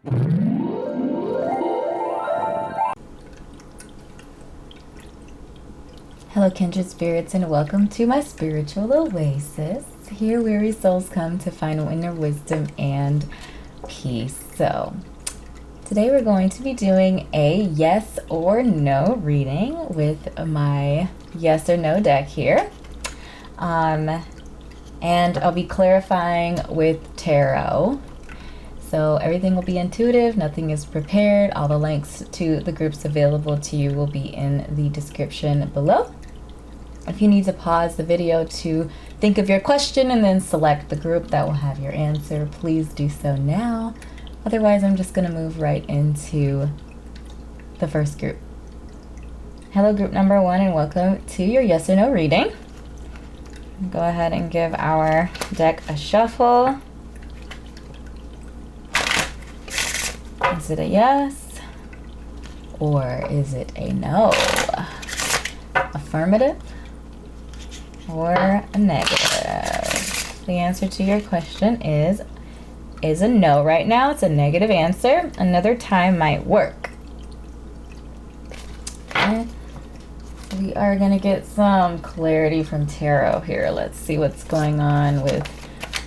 Hello Kindred Spirits, and welcome to my spiritual oasis. Here weary souls come to find inner wisdom and peace. So today we're going to be doing a yes or no reading with my yes or no deck here. And I'll be clarifying with tarot. So everything will be intuitive, nothing is prepared. All the links to the groups available to you will be in the description below. If you need to pause the video to think of your question and then select the group that will have your answer, please do so now. Otherwise, I'm just going to move right into the first group. Hello, group number 1, and welcome to your yes or no reading. Go ahead and give our deck a shuffle. Is it a yes or is it a no? Affirmative or a negative? The answer to your question is a no right now. It's a negative answer. Another time might work. Okay. We are going to get some clarity from tarot here. Let's see what's going on with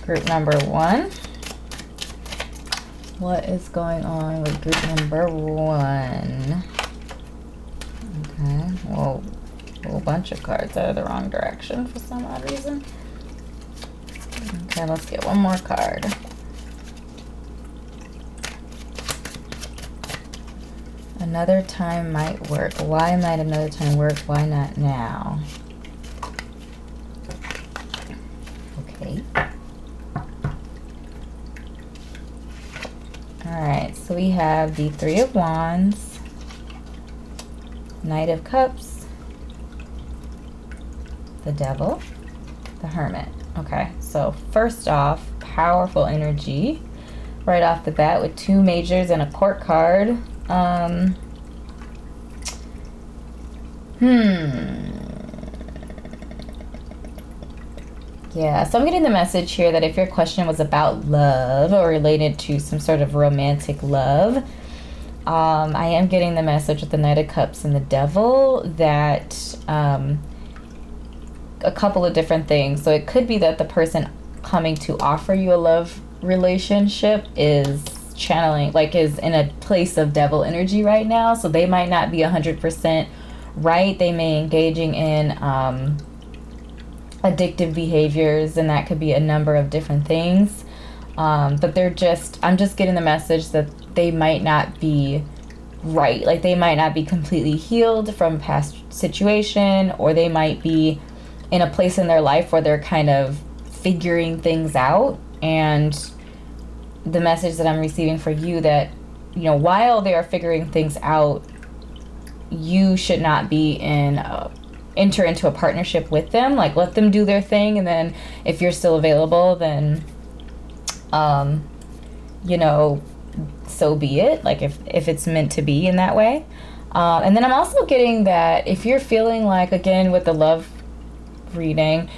group number 1. What is going on with group number 1? Okay, well, a whole bunch of cards out of the wrong direction for some odd reason. Okay, let's get one more card. Another time might work. Why might another time work? Why not now? Okay. Alright, so we have the 3 of Wands, Knight of Cups, the Devil, the Hermit. Okay, so first off, powerful energy right off the bat with 2 majors and a court card. Yeah, so I'm getting the message here that if your question was about love or related to some sort of romantic love, I am getting the message with the Knight of Cups and the Devil that a couple of different things. So it could be that the person coming to offer you a love relationship is channeling, like is in a place of devil energy right now. So they might not be 100% right. They may engaging in addictive behaviors, and that could be a number of different things. But I'm just getting the message that they might not be right. Like they might not be completely healed from past situation, or they might be in a place in their life where they're kind of figuring things out. And the message that I'm receiving for you that, you know, while they are figuring things out, you should not be enter into a partnership with them. Like, let them do their thing, and then if you're still available, then you know, so be it. Like if it's meant to be in that way. And then I'm also getting that if you're feeling like, again with the love reading,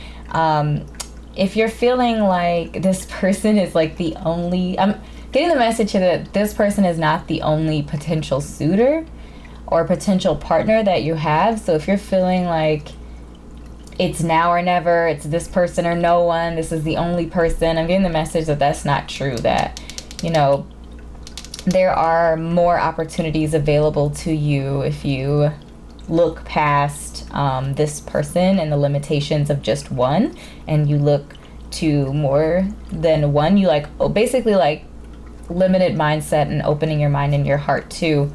if you're feeling like this person is like the only, I'm getting the message here that this person is not the only potential suitor or potential partner that you have. So if you're feeling like it's now or never, it's this person or no one, this is the only person, I'm getting the message that that's not true. That, you know, there are more opportunities available to you if you look past this person and the limitations of just one, and you look to more than one. You basically like limited mindset and opening your mind and your heart to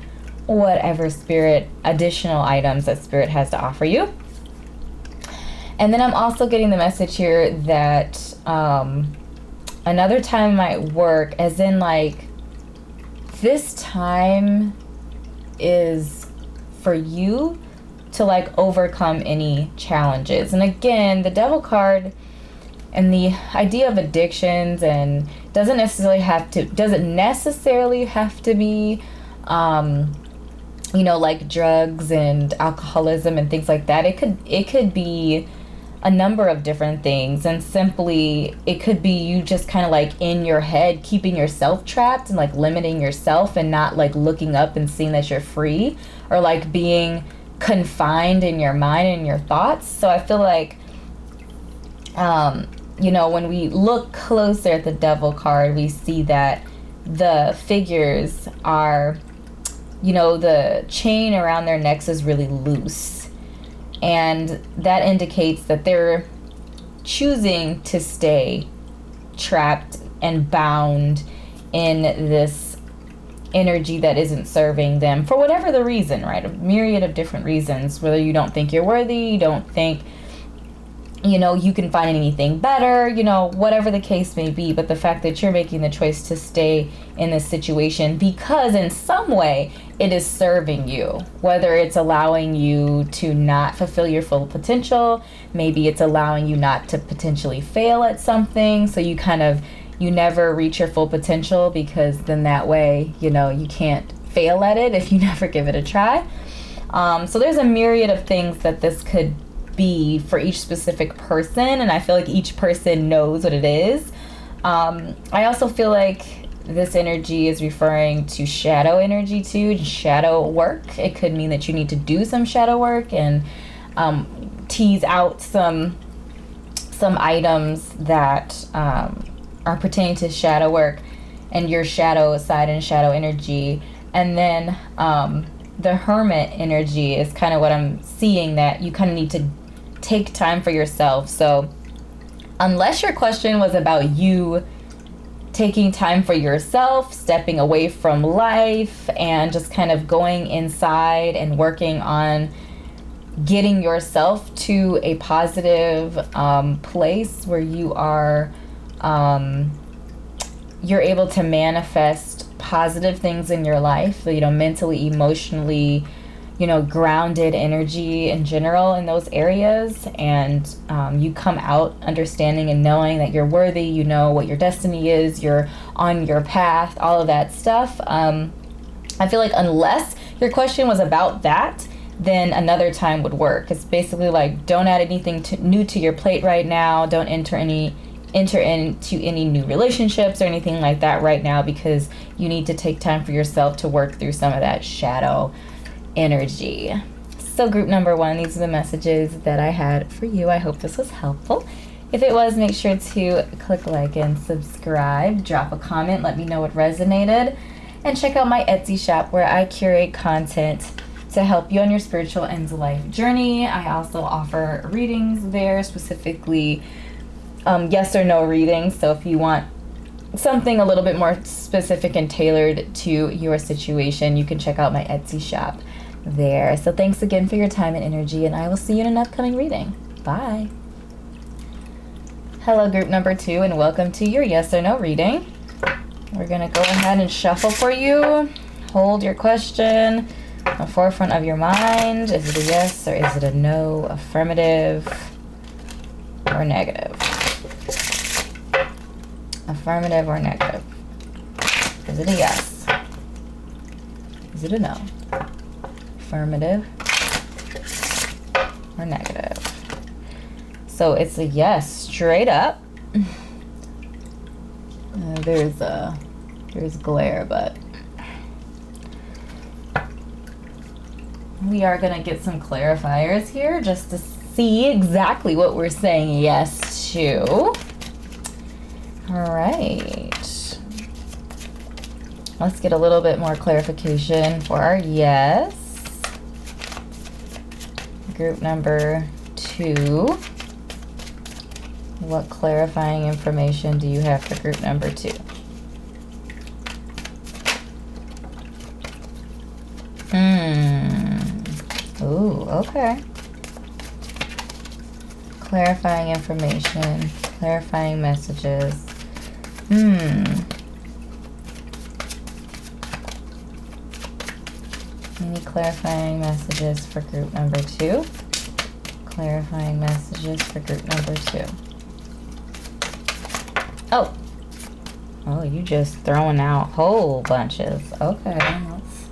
whatever spirit, additional items that spirit has to offer you. And then I'm also getting the message here that another time might work, as in like this time is for you to like overcome any challenges. And again, the Devil card and the idea of addictions and doesn't necessarily have to be you know, like drugs and alcoholism and things like that. It could be a number of different things, and simply it could be you just kind of like in your head keeping yourself trapped and like limiting yourself and not like looking up and seeing that you're free, or like being confined in your mind and your thoughts. So I feel like you know, when we look closer at the Devil card, we see that the figures are, you know, the chain around their necks is really loose. And that indicates that they're choosing to stay trapped and bound in this energy that isn't serving them for whatever the reason, right? A myriad of different reasons. Whether you don't think you're worthy, you don't think, you know, you can find anything better, you know, whatever the case may be. But the fact that you're making the choice to stay in this situation because in some way it is serving you, whether it's allowing you to not fulfill your full potential, maybe it's allowing you not to potentially fail at something, so you kind of, you never reach your full potential, because then that way, you know, you can't fail at it if you never give it a try. So there's a myriad of things that this could be for each specific person, and I feel like each person knows what it is. I also feel like this energy is referring to shadow energy too, shadow work. It could mean that you need to do some shadow work and tease out some items that are pertaining to shadow work and your shadow side and shadow energy. And then the Hermit energy is kind of what I'm seeing, that you kind of need to take time for yourself. So unless your question was about you taking time for yourself, stepping away from life, and just kind of going inside and working on getting yourself to a positive place where you are, you're able to manifest positive things in your life, you know, mentally, emotionally, you know, grounded energy in general in those areas, and you come out understanding and knowing that you're worthy, you know what your destiny is, you're on your path, all of that stuff. I feel like unless your question was about that, then another time would work. It's basically like, don't add anything new to your plate right now, don't enter into any new relationships or anything like that right now, because you need to take time for yourself to work through some of that shadow energy. So group number 1, these are the messages that I had for you. I hope this was helpful. If it was, make sure to click like and subscribe, drop a comment, let me know what resonated, and check out my Etsy shop where I curate content to help you on your spiritual and life journey. I also offer readings there, specifically yes or no readings. So if you want something a little bit more specific and tailored to your situation, you can check out my Etsy shop there. So thanks again for your time and energy, and I will see you in an upcoming reading. Bye. Hello group number 2, and welcome to your yes or no reading. We're gonna go ahead and shuffle for you. Hold your question on the forefront of your mind. Is it a yes or is it a no, affirmative or negative? Affirmative or negative? Is it a yes? Is it a no? Affirmative or negative? So it's a yes, straight up. There's glare, but we are gonna get some clarifiers here just to see exactly what we're saying yes to. All right. Let's get a little bit more clarification for our yes. Group number 2. What clarifying information do you have for group number 2? Ooh, okay. Clarifying information, clarifying messages. Any clarifying messages for group number 2? Clarifying messages for group number 2. Oh, you just throwing out whole bunches. Okay, let's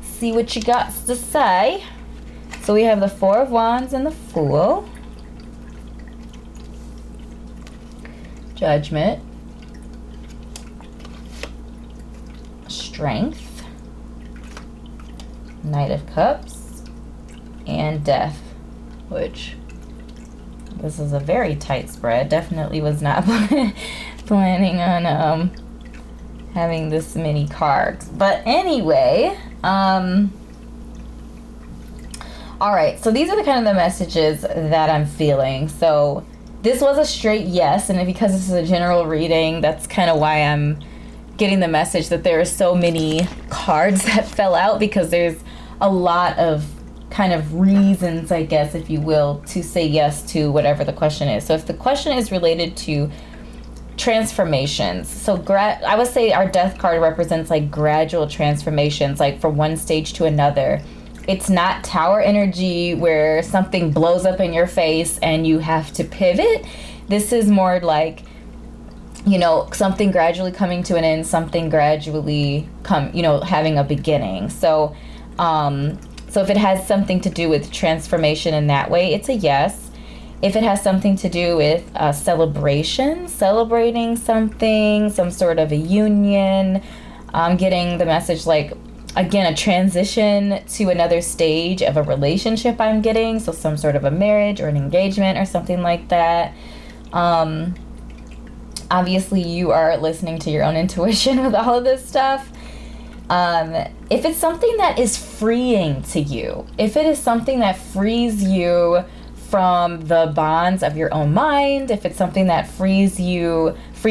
see what you got to say. So we have the 4 of Wands and the Fool. Judgment, Strength, Knight of Cups, and Death, which this is a very tight spread. Definitely was not planning on having this many cards. But anyway, all right, so these are the kind of the messages that I'm feeling. So this was a straight yes, and because this is a general reading, that's kind of why I'm getting the message that there are so many cards that fell out, because there's a lot of kind of reasons, I guess, if you will, to say yes to whatever the question is. So if the question is related to transformations, so I would say our Death card represents like gradual transformations, like from one stage to another. It's not Tower energy where something blows up in your face and you have to pivot. This is more like, you know, something gradually coming to an end, something gradually having a beginning. So so if it has something to do with transformation in that way, it's a yes. If it has something to do with celebration, celebrating something, some sort of a union, I'm getting the message like, again, a transition to another stage of a relationship I'm getting. So some sort of a marriage or an engagement or something like that. Obviously, you are listening to your own intuition with all of this stuff. If it's something that is freeing to you, if it is something that frees you from the bonds of your own mind, if it's something that frees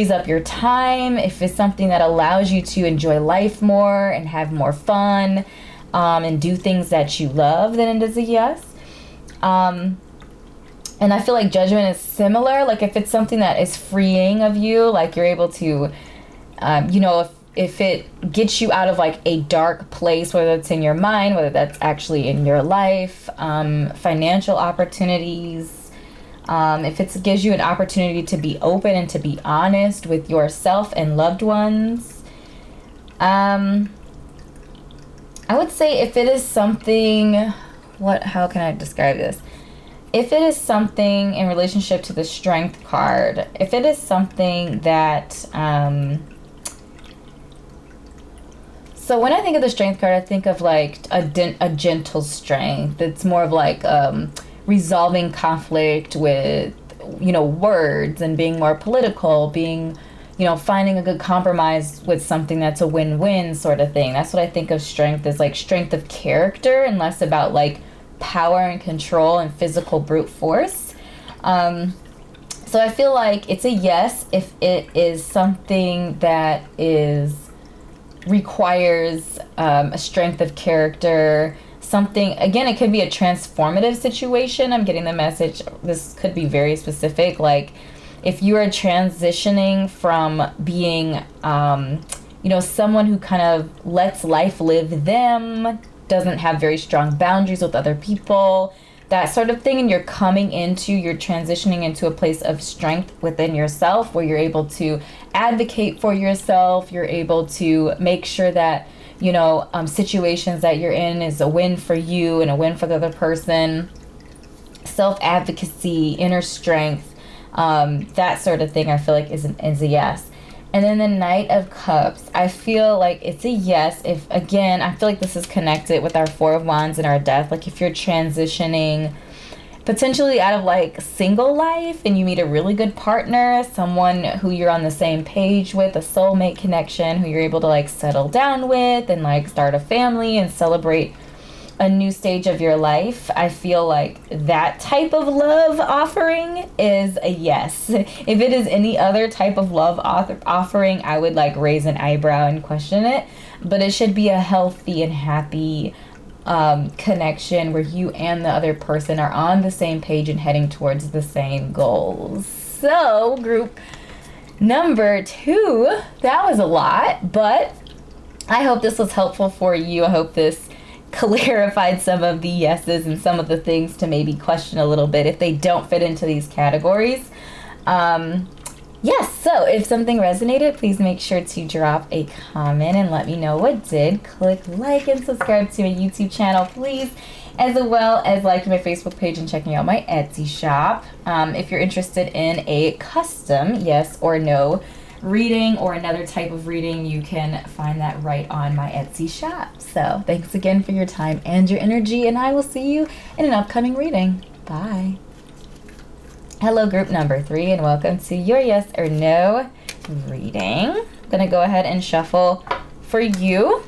up your time, if it's something that allows you to enjoy life more and have more fun, and do things that you love, then it is a yes. And I feel like Judgment is similar. Like if it's something that is freeing of you, like you're able to, if it gets you out of like a dark place, whether it's in your mind, whether that's actually in your life, financial opportunities, if it gives you an opportunity to be open and to be honest with yourself and loved ones. I would say if it is something, how can I describe this? If it is something in relationship to the Strength card, if it is something that, so when I think of the Strength card, I think of like a gentle strength. It's more of like resolving conflict with, words and being more political, being, finding a good compromise with something that's a win-win sort of thing. That's what I think of strength as, like strength of character and less about like power and control and physical brute force. So I feel like it's a yes if it is something that requires a strength of character, something, again, it could be a transformative situation. I'm getting the message, this could be very specific, like if you are transitioning from being someone who kind of lets life live them, doesn't have very strong boundaries with other people, that sort of thing, and you're transitioning into a place of strength within yourself where you're able to advocate for yourself, you're able to make sure that situations that you're in is a win for you and a win for the other person, self-advocacy, inner strength, that sort of thing I feel like is a yes. And then the Knight of Cups, I feel like it's a yes if, again, I feel like this is connected with our Four of Wands and our Death. Like if you're transitioning potentially out of like single life and you meet a really good partner, someone who you're on the same page with, a soulmate connection, who you're able to like settle down with and like start a family and celebrate a new stage of your life, I feel like that type of love offering is a yes. If it is any other type of love offering, I would like raise an eyebrow and question it. But it should be a healthy and happy connection where you and the other person are on the same page and heading towards the same goals. So group number 2, that was a lot, but I hope this was helpful for you. I hope this clarified some of the yeses and some of the things to maybe question a little bit if they don't fit into these categories. Yes, so if something resonated, please make sure to drop a comment and let me know what did. Click like and subscribe to my YouTube channel, please, as well as liking my Facebook page and checking out my Etsy shop. If you're interested in a custom yes or no reading or another type of reading, you can find that right on my Etsy shop. So thanks again for your time and your energy, and I will see you in an upcoming reading. Bye. Hello, group number 3, and welcome to your yes or no reading. I'm going to go ahead and shuffle for you.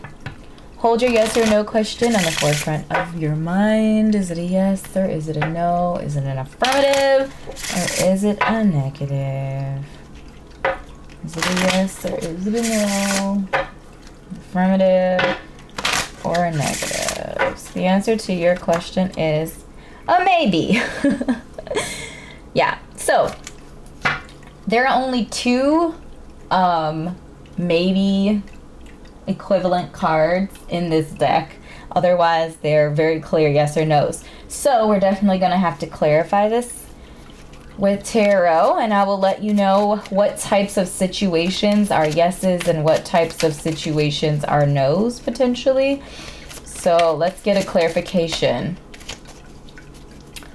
Hold your yes or no question on the forefront of your mind. Is it a yes or is it a no? Is it an affirmative or is it a negative? Is it a yes or is it a no? Affirmative or a negative? So the answer to your question is a maybe. Yeah, so there are only 2 maybe equivalent cards in this deck. Otherwise, they're very clear yes or no's. So we're definitely going to have to clarify this with tarot, and I will let you know what types of situations are yeses and what types of situations are no's potentially. So let's get a clarification.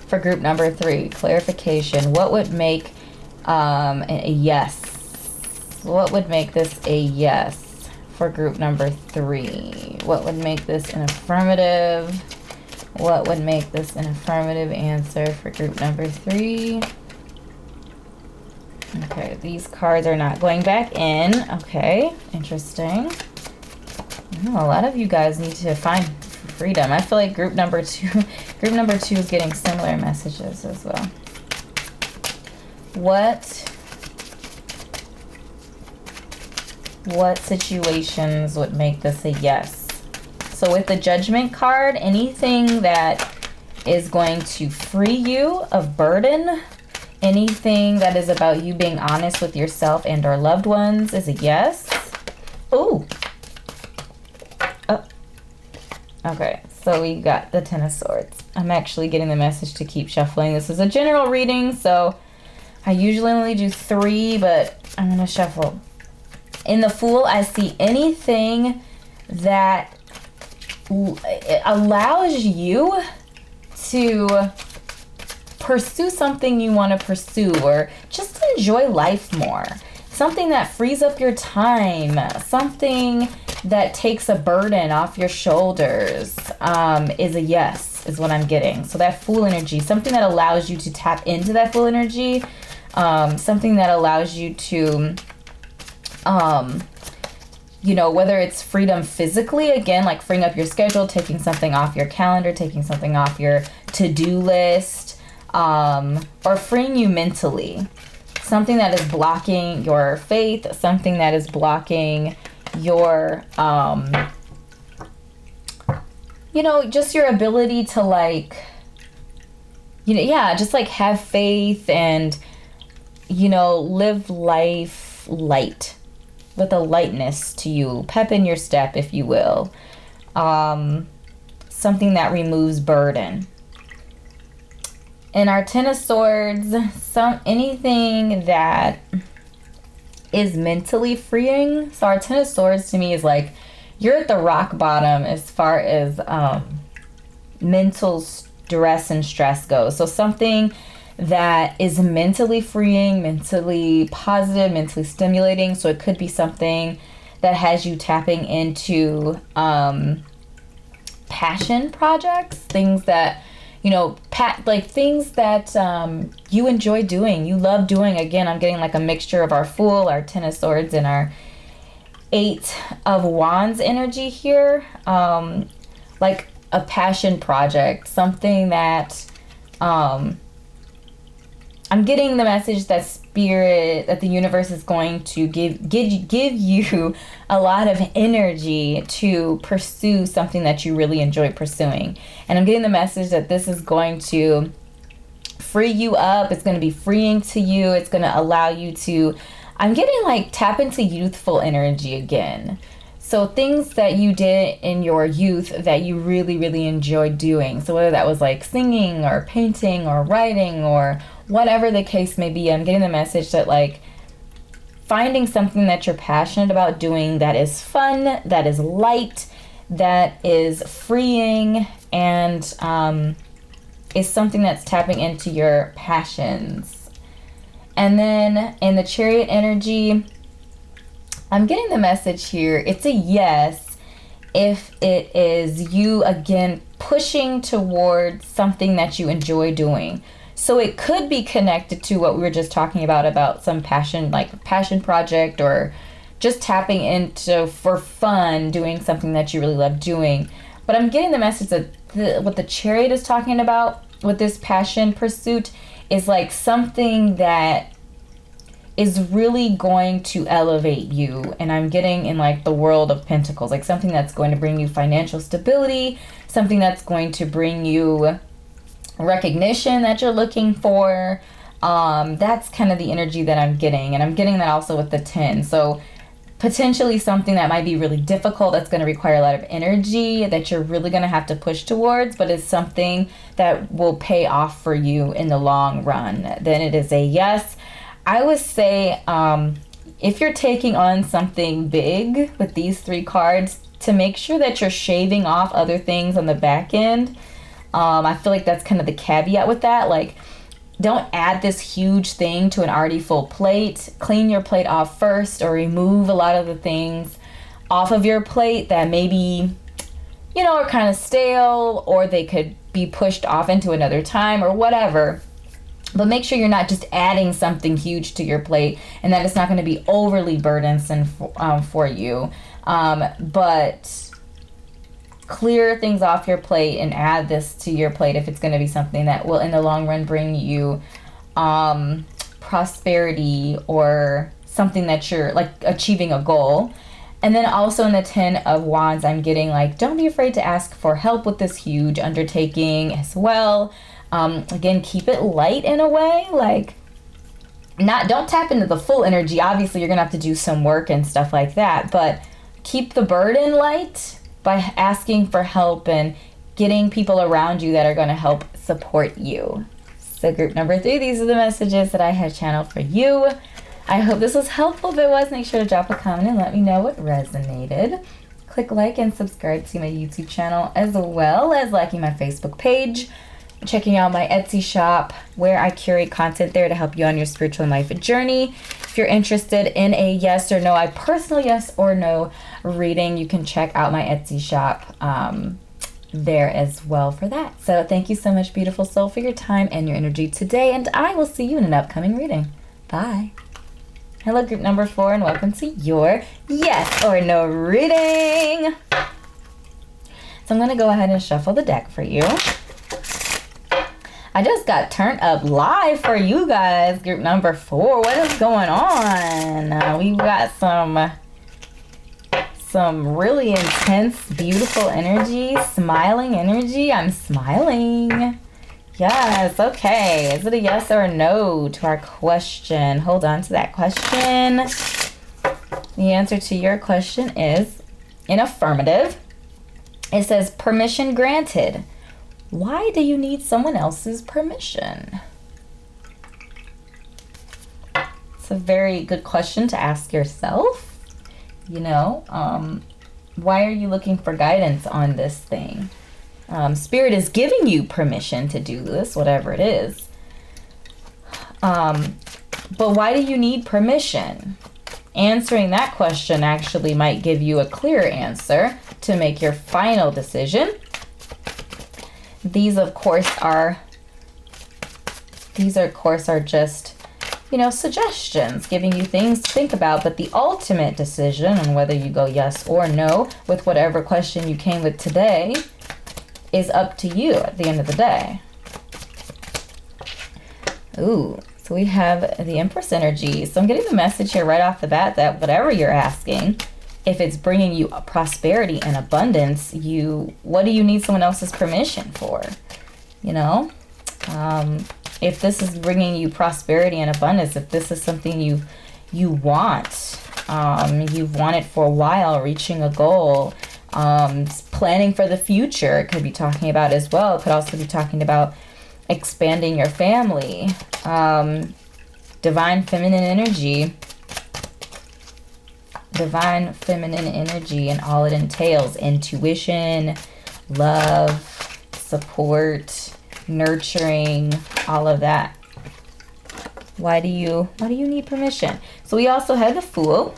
For group number 3, clarification. What would make a yes? What would make this a yes for group number 3? What would make this an affirmative? What would make this an affirmative answer for group number 3? Okay, these cards are not going back in. Okay, interesting. A lot of you guys need to find freedom. I feel like group number 2 is getting similar messages as well. What situations would make this a yes? So with the Judgment card, anything that is going to free you of burden, anything that is about you being honest with yourself and or loved ones is a yes. Ooh. Okay, so we got the Ten of Swords. I'm actually getting the message to keep shuffling. This is a general reading, so I usually only do 3, but I'm going to shuffle. In the Fool, I see anything that allows you to pursue something you want to pursue or just enjoy life more. Something that frees up your time. Something that takes a burden off your shoulders is a yes, is what I'm getting. So that Fool energy, something that allows you to tap into that Fool energy, something that allows you to, you know, whether it's freedom physically, again, like freeing up your schedule, taking something off your calendar, taking something off your to-do list, or freeing you mentally. Something that is blocking your faith, something that is blocking your, you know, just your ability to like, you know, yeah, just like have faith and, you know, live life light with a lightness to you, pep in your step, if you will. Something that removes burden. In our Ten of Swords, anything that is mentally freeing. So our Ten of Swords to me is like you're at the rock bottom as far as mental stress and stress goes. So something that is mentally freeing, mentally positive, mentally stimulating. So it could be something that has you tapping into passion projects, things that, you know, like things that you enjoy doing, you love doing. Again, I'm getting like a mixture of our Fool, our Ten of Swords, and our 8 of Wands energy here. Like a passion project, something that I'm getting the message that spirit, that the universe is going to give you a lot of energy to pursue something that you really enjoy pursuing. And I'm getting the message that this is going to free you up. It's going to be freeing to you. It's going to allow you to, I'm getting like tap into youthful energy again. So things that you did in your youth that you really, really enjoyed doing. So whether that was like singing or painting or writing or whatever the case may be, I'm getting the message that like finding something that you're passionate about doing that is fun, that is light, that is freeing, and is something that's tapping into your passions. And then in the Chariot energy, I'm getting the message here. It's a yes if it is you, again, pushing towards something that you enjoy doing. So it could be connected to what we were just talking about some passion, like a passion project, or just tapping into, for fun, doing something that you really love doing. But I'm getting the message that what the Chariot is talking about with this passion pursuit is like something that is really going to elevate you. And I'm getting in like the world of Pentacles, like something that's going to bring you financial stability, something that's going to bring you recognition that you're looking for. That's kind of the energy that I'm getting. And I'm getting that also with the 10. So potentially something that might be really difficult, that's going to require a lot of energy, that you're really going to have to push towards, but it's something that will pay off for you in the long run. Then it is a yes. I would say if you're taking on something big with these 3 cards, to make sure that you're shaving off other things on the back end. I feel like that's kind of the caveat with that. Like, don't add this huge thing to an already full plate. Clean your plate off first, or remove a lot of the things off of your plate that maybe, you know, are kind of stale, or they could be pushed off into another time or whatever. But make sure you're not just adding something huge to your plate and that it's not going to be overly burdensome for you. But clear things off your plate and add this to your plate if it's going to be something that will in the long run bring you prosperity, or something that you're like achieving a goal. And then also in the 10 of Wands, I'm getting like, don't be afraid to ask for help with this huge undertaking as well. Again, keep it light in a way, like don't tap into the full energy. Obviously you're gonna have to do some work and stuff like that, but keep the burden light by asking for help and getting people around you that are going to help support you. So group number 3, these are the messages that I had channeled for you. I hope this was helpful. If it was, make sure to drop a comment and let me know what resonated. Click like and subscribe to my YouTube channel, as well as liking my Facebook page, checking out my Etsy shop, where I curate content there to help you on your spiritual life journey. If you're interested in a yes or no, a personal yes or no reading, you can check out my Etsy shop there as well for that. So thank you so much, beautiful soul, for your time and your energy today, and I will see you in an upcoming reading. Bye. Hello, group number 4, and welcome to your yes or no reading. So I'm going to go ahead and shuffle the deck for you. I just got turned up live for you guys, group number 4. What is going on? We've got some really intense, beautiful energy, smiling energy. I'm smiling. Yes, okay. Is it a yes or a no to our question? Hold on to that question. The answer to your question is in affirmative. It says permission granted. Why do you need someone else's permission? It's a very good question to ask yourself. You know, why are you looking for guidance on this thing? Spirit is giving you permission to do this, whatever it is. But why do you need permission? Answering that question actually might give you a clearer answer to make your final decision. These, of course, are just, you know, suggestions, giving you things to think about, but the ultimate decision on whether you go yes or no with whatever question you came with today is up to you at the end of the day. Ooh, so we have the Empress energy. So I'm getting the message here right off the bat that whatever you're asking, if it's bringing you prosperity and abundance, what do you need someone else's permission for? You know, if this is bringing you prosperity and abundance, if this is something you want, you've wanted for a while, reaching a goal, planning for the future, it could be talking about as well. It could also be talking about expanding your family, divine feminine energy. divine feminine energy and all it entails. Intuition, love, support, nurturing, all of that. Why do you need permission? So we also had the Fool.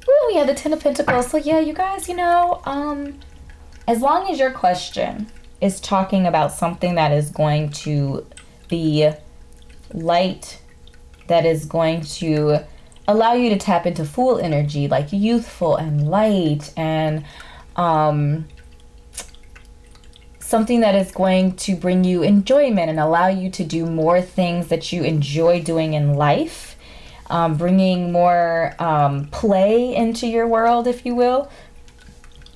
Ooh, we had the Ten of Pentacles. So yeah, you guys, you know, as long as your question is talking about something that is going to be light, that is going to allow you to tap into Fool energy, like youthful and light, and something that is going to bring you enjoyment and allow you to do more things that you enjoy doing in life, bringing more play into your world, if you will.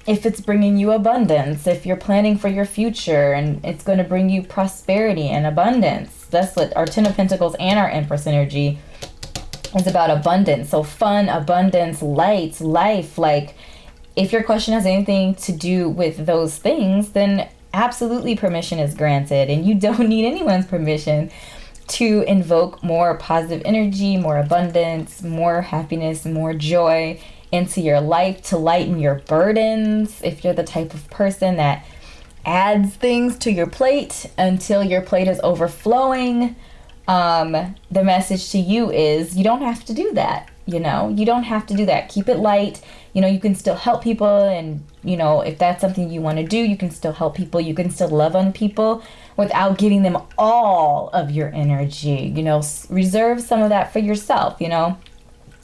If it's bringing you abundance, if you're planning for your future and it's going to bring you prosperity and abundance. That's what our Ten of Pentacles and our Empress energy is about, abundance. So fun, abundance, light, life. Like, if your question has anything to do with those things, then absolutely permission is granted. And you don't need anyone's permission to invoke more positive energy, more abundance, more happiness, more joy into your life, to lighten your burdens. If you're the type of person that adds things to your plate until your plate is overflowing, the message to you is you don't have to do that. You know, you don't have to do that. Keep it light. You know, you can still help people, and you know, if that's something you want to do, you can still help people. You can still love on people without giving them all of your energy. You know, reserve some of that for yourself, you know.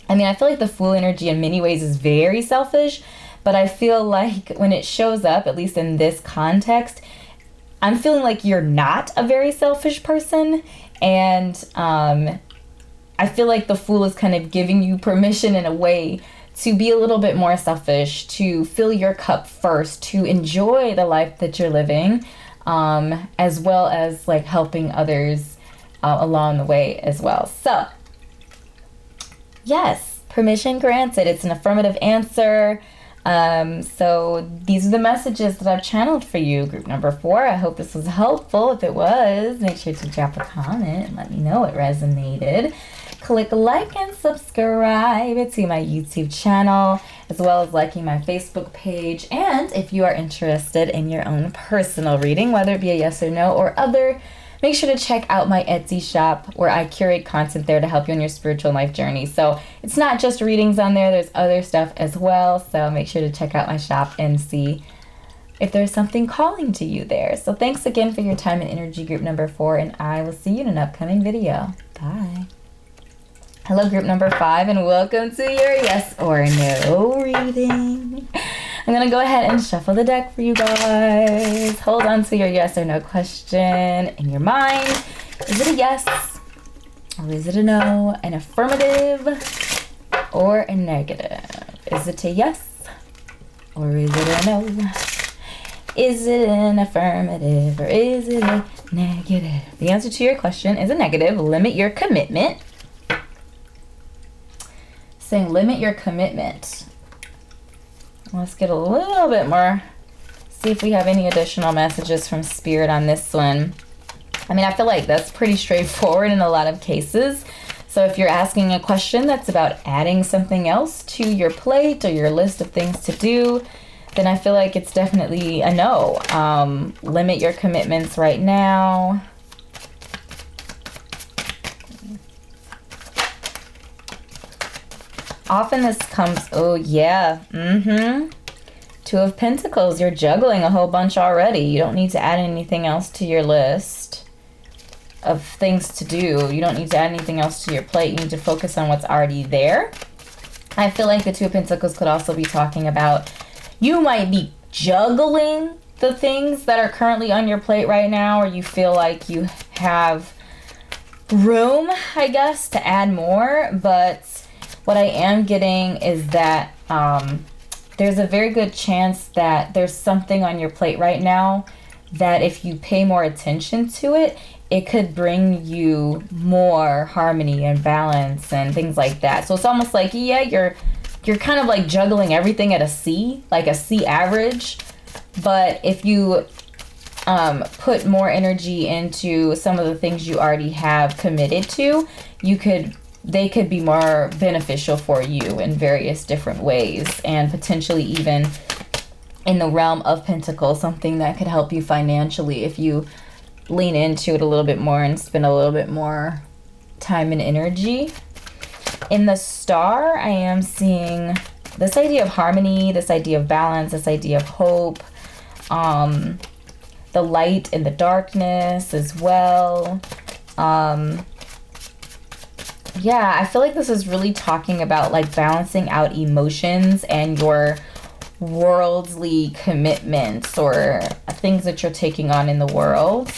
I mean, I feel like the Fool energy in many ways is very selfish, but I feel like when it shows up, at least in this context, I'm feeling like you're not a very selfish person. And I feel like the Fool is kind of giving you permission in a way to be a little bit more selfish, to fill your cup first, to enjoy the life that you're living, as well as like helping others along the way as well. So yes, permission granted. It's an affirmative answer. So these are the messages that I've channeled for you, group number 4. I hope this was helpful. If it was, make sure to drop a comment and let me know it resonated. Click like and subscribe to my YouTube channel, as well as liking my Facebook page. And if you are interested in your own personal reading, whether it be a yes or no or other, make sure to check out my Etsy shop, where I curate content there to help you on your spiritual life journey. So it's not just readings on there, there's other stuff as well. So make sure to check out my shop and see if there's something calling to you there. So thanks again for your time and energy, group number 4, and I will see you in an upcoming video. Bye. Hello, group number 5, and welcome to your yes or no reading. I'm going to go ahead and shuffle the deck for you guys. Hold on to your yes or no question in your mind. Is it a yes or is it a no? An affirmative or a negative? Is it a yes or is it a no? Is it an affirmative or is it a negative? The answer to your question is a negative. Limit your commitment. Saying limit your commitment. Let's get a little bit more. See if we have any additional messages from Spirit on this one. I mean, I feel like that's pretty straightforward in a lot of cases. So if you're asking a question that's about adding something else to your plate or your list of things to do, then I feel like it's definitely a no. Limit your commitments right now. Often this comes, oh yeah, 2 of Pentacles. You're juggling a whole bunch already. You don't need to add anything else to your list of things to do. You don't need to add anything else to your plate. You need to focus on what's already there. I feel like the 2 of Pentacles could also be talking about you might be juggling the things that are currently on your plate right now, or you feel like you have room, I guess, to add more. But what I am getting is that there's a very good chance that there's something on your plate right now that if you pay more attention to it, it could bring you more harmony and balance and things like that. So it's almost like, yeah, you're kind of like juggling everything at a C, like a C average. But if you put more energy into some of the things you already have committed to, you could they could be more beneficial for you in various different ways, and potentially even in the realm of Pentacles, something that could help you financially if you lean into it a little bit more and spend a little bit more time and energy. In the Star, I am seeing this idea of harmony, this idea of balance, this idea of hope, the light and the darkness as well. Yeah, I feel like this is really talking about like balancing out emotions and your worldly commitments or things that you're taking on in the world.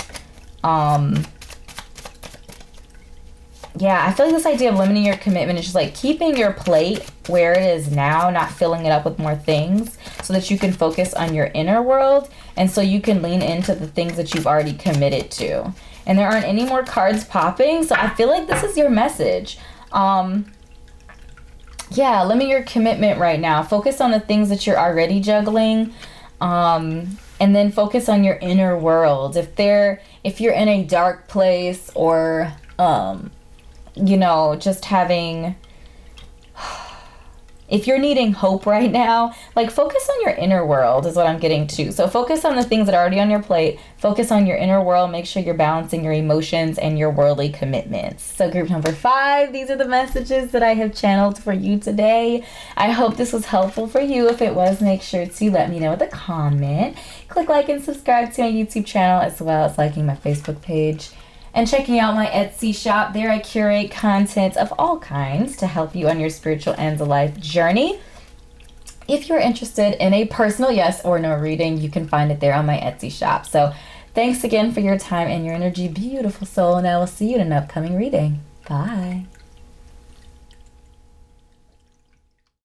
Yeah, I feel like this idea of limiting your commitment is just like keeping your plate where it is now, not filling it up with more things, so that you can focus on your inner world and so you can lean into the things that you've already committed to. And there aren't any more cards popping, so I feel like this is your message. Yeah, limit your commitment right now. Focus on the things that you're already juggling, and then focus on your inner world. If you're in a dark place, or you know, just having, if you're needing hope right now, like focus on your inner world is what I'm getting to. So focus on the things that are already on your plate. Focus on your inner world. Make sure you're balancing your emotions and your worldly commitments. So group number 5, these are the messages that I have channeled for you today. I hope this was helpful for you. If it was, make sure to let me know with a comment. Click like and subscribe to my YouTube channel, as well as liking my Facebook page. And checking out my Etsy shop. There I curate content of all kinds to help you on your spiritual and life journey. If you're interested in a personal yes or no reading, you can find it there on my Etsy shop. So thanks again for your time and your energy, beautiful soul, and I will see you in an upcoming reading. Bye.